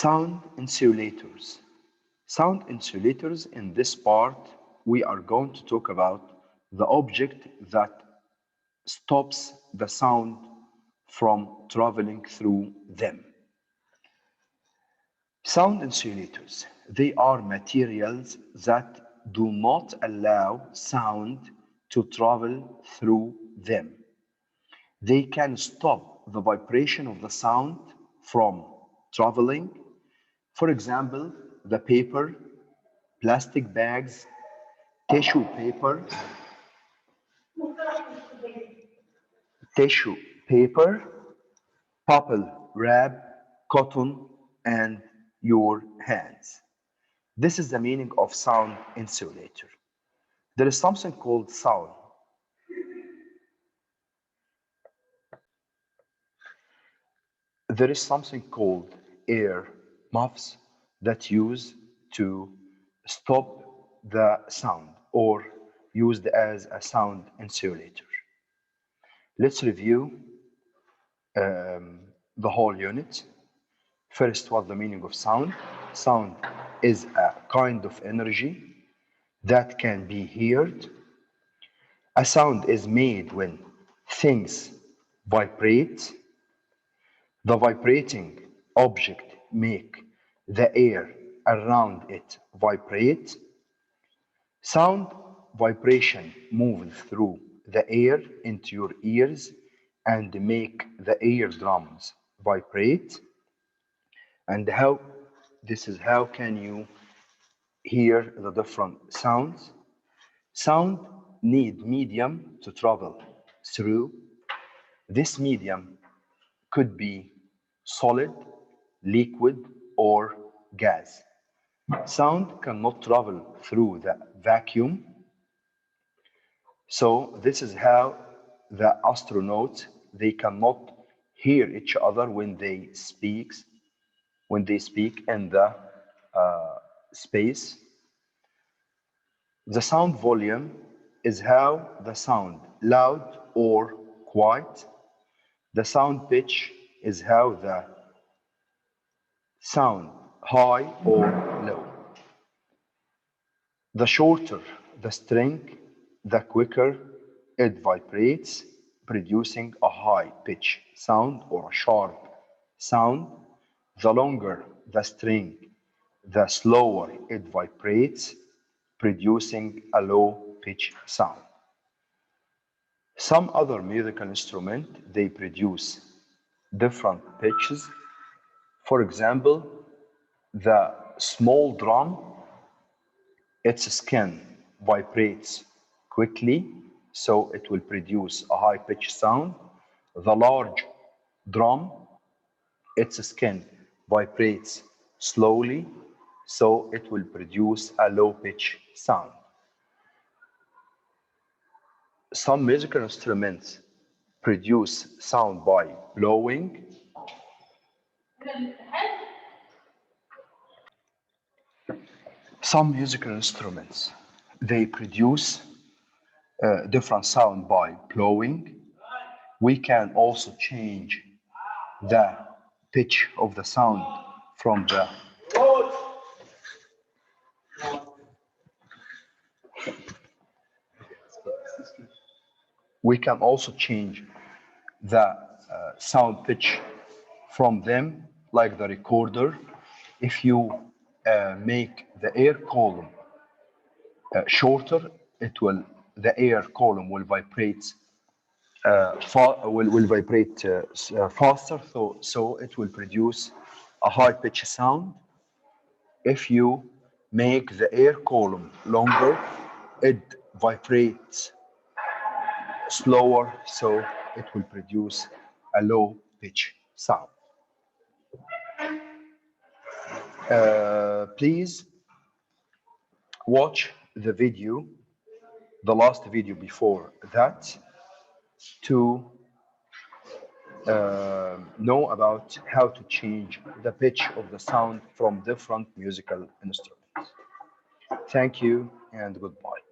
Sound insulators. Sound insulators, in this part, we are going to talk about the object that stops the sound from traveling through them. Sound insulators, they are materials that do not allow sound to travel through them. They can stop the vibration of the sound from traveling. For example, the paper, plastic bags, tissue paper, tissue paper, bubble wrap, cotton, and your hands. This is the meaning of sound insulator. There is something called sound. There is something called air muffs that use to stop the sound or used as a sound insulator. Let's review the whole unit. First, what's the meaning of sound? Sound is a kind of energy that can be heard. A sound is made when things vibrate. The vibrating object make the air around it vibrate. Sound vibration moves through the air into your ears and make the eardrums vibrate. And how this is how can you hear the different sounds? Sound need medium to travel through. This medium could be solid, liquid, or gas. Sound cannot travel through the vacuum. So this is how the astronauts they cannot hear each other when they speak in the space. The sound volume is how the sound loud or quiet. The sound pitch is how the sound high or low. The shorter the string, the quicker it vibrates, producing a high pitch sound or a sharp sound. The longer the string, the slower it vibrates, producing a low pitch sound. Some other musical instrument, they produce different pitches. For example, the small drum, its skin vibrates quickly, so it will produce a high pitch sound. The large drum, its skin vibrates slowly, so it will produce a low pitch sound. Some musical instruments produce sound by blowing. Some musical instruments, they produce different sound by blowing. We can also change the pitch of the sound from the we can also change the sound pitch from them, like the recorder. If you make the air column shorter, it will the air column will vibrate will vibrate faster, so it will produce a high pitch sound. If you make the air column longer, it vibrates slower, so it will produce a low pitch sound. Please watch the video, the last video before that, to know about how to change the pitch of the sound from different musical instruments. Thank you and goodbye.